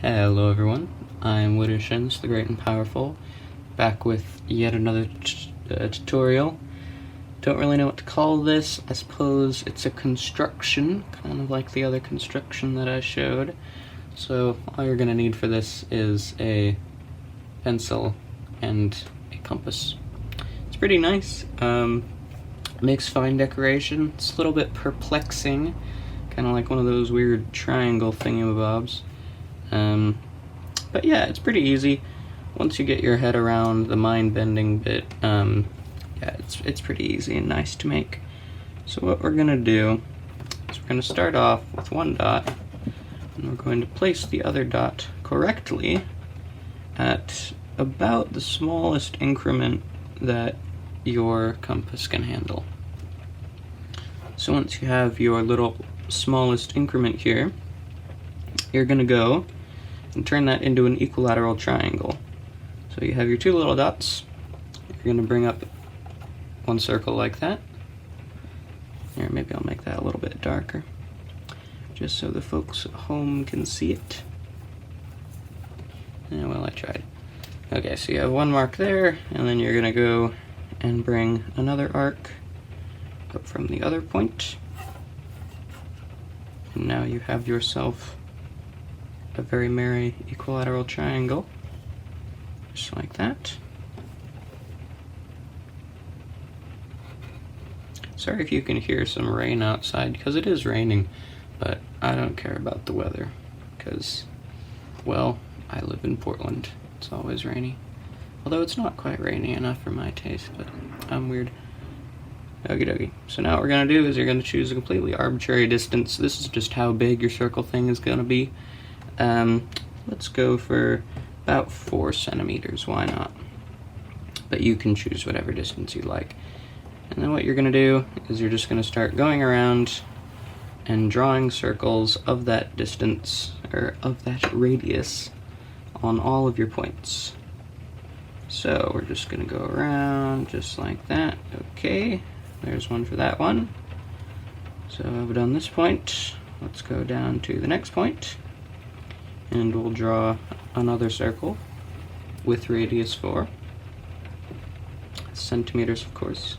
Hello everyone, I'm Widdershins, the Great and Powerful, back with yet another tutorial. Don't really know what to call this. I suppose it's a construction, kind of like the other construction that I showed. So all you're going to need for this is a pencil and a compass. It's pretty nice. Makes fine decoration. It's a little bit perplexing, kind of like one of those weird triangle thingamabobs. But yeah, it's pretty easy. Once you get your head around the mind-bending bit, yeah, it's pretty easy and nice to make. So what we're gonna do is we're gonna start off with one dot, and we're going to place the other dot correctly at about the smallest increment that your compass can handle. So once you have your little smallest increment here, you're gonna go and turn that into an equilateral triangle. So you have your two little dots. You're going to bring up one circle like that. Here, maybe I'll make that a little bit darker, just so the folks at home can see it. Yeah, well, I tried. Okay, so you have one mark there, and then you're going to go and bring another arc up from the other point. And now you have yourself a very merry equilateral triangle, just like that. Sorry if you can hear some rain outside, because it is raining, but I don't care about the weather, because, well, I live in Portland. It's always rainy. Although it's not quite rainy enough for my taste, but I'm weird. Okie dokie. So now what we're going to do is you're going to choose a completely arbitrary distance. This is just how big your circle thing is going to be. Let's go for about 4 centimeters, why not? But you can choose whatever distance you like. And then what you're going to do is you're just going to start going around and drawing circles of that distance, or of that radius, on all of your points. So we're just going to go around just like that. Okay, there's one for that one. So I've done this point. Let's go down to the next point. And we'll draw another circle with radius 4. Centimeters, of course.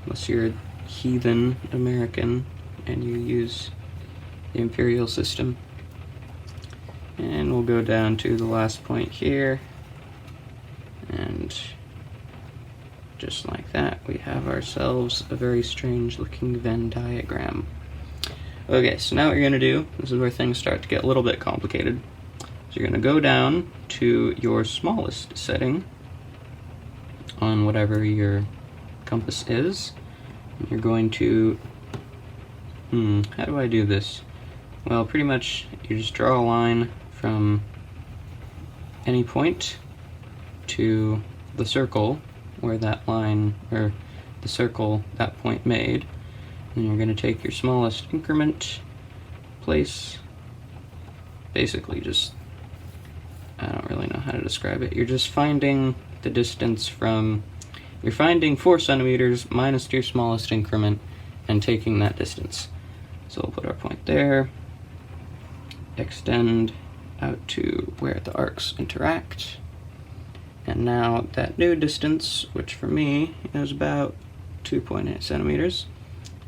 Unless you're a heathen American and you use the imperial system. And we'll go down to the last point here. And just like that, we have ourselves a very strange looking Venn diagram. Okay, so now what you're going to do, this is where things start to get a little bit complicated. So you're going to go down to your smallest setting on whatever your compass is. And you're going to, how do I do this? Well, pretty much you just draw a line from any point to the circle where that line, or the circle that point made. And you're going to take your smallest increment, place, basically just, I don't really know how to describe it. You're just finding the distance from, you're finding 4 centimeters minus your smallest increment and taking that distance. So we'll put our point there, extend out to where the arcs interact. And now that new distance, which for me is about 2.8 centimeters,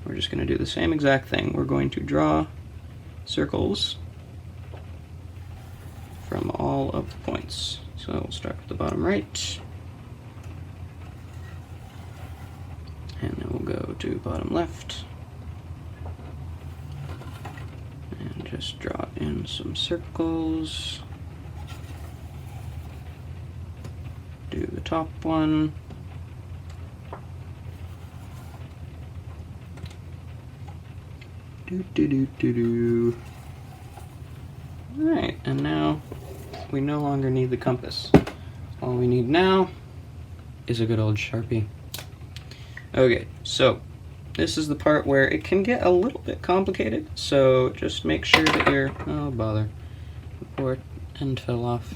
we're just going to do the same exact thing. We're going to draw circles from all of the points. So we'll start with the bottom right. And then we'll go to bottom left. And just draw in some circles. Do the top one. Alright, and now we no longer need the compass. All we need now is a good old Sharpie. Okay, so this is the part where it can get a little bit complicated, so just make sure that you're, oh bother, the poor end fell off.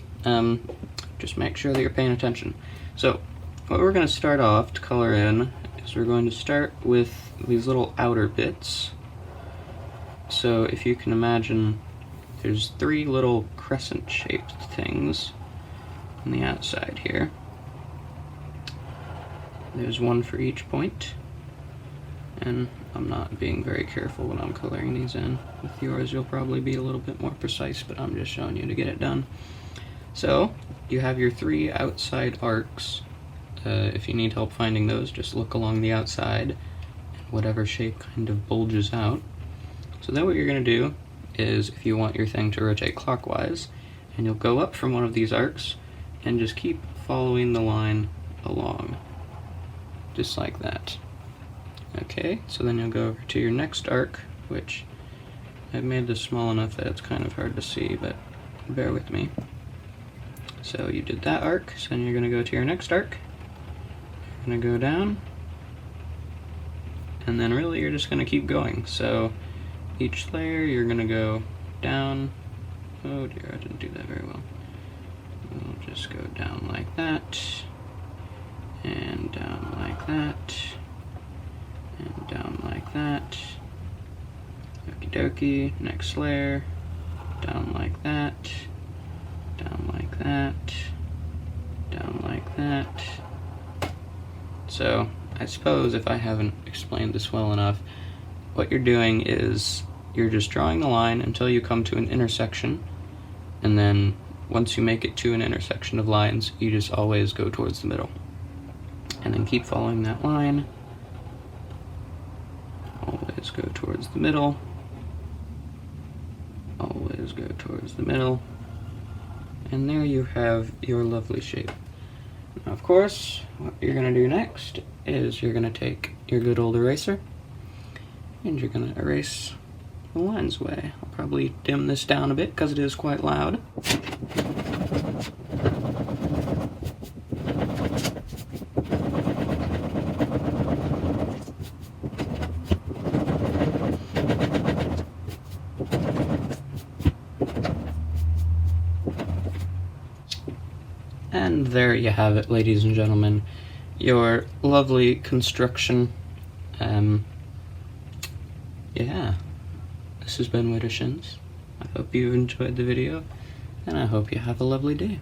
Just make sure that you're paying attention. So what we're going to start off to color in is we're going to start with these little outer bits. So if you can imagine there's 3 little crescent-shaped things on the outside here. There's 1 for each point, and I'm not being very careful when I'm coloring these in. With yours, you'll probably be a little bit more precise, but I'm just showing you to get it done. So, you have your 3 outside arcs. If you need help finding those, just look along the outside, and whatever shape kind of bulges out. So then what you're going to do is, if you want your thing to rotate clockwise, and you'll go up from one of these arcs, and just keep following the line along. Just like that. Okay, so then you'll go over to your next arc, which I've made this small enough that it's kind of hard to see, but bear with me. So you did that arc, so then you're going to go to your next arc. You're going to go down, and then really you're just going to keep going. So each layer you're going to go down. Oh dear, I didn't do that very well. We'll just go down like that, and down like that, and down like that. Okie dokie, next layer, down like that, down like that, down like that. So, I suppose if I haven't explained this well enough, what you're doing is you're just drawing the line until you come to an intersection, and then once you make it to an intersection of lines, you just always go towards the middle. And then keep following that line. Always go towards the middle. Always go towards the middle. And there you have your lovely shape. Now, of course, what you're going to do next is you're going to take your good old eraser and you're going to erase the lines away. I'll probably dim this down a bit because it is quite loud. And there you have it, ladies and gentlemen, your lovely construction. Yeah, this has been Widdershins. I hope you've enjoyed the video, and I hope you have a lovely day.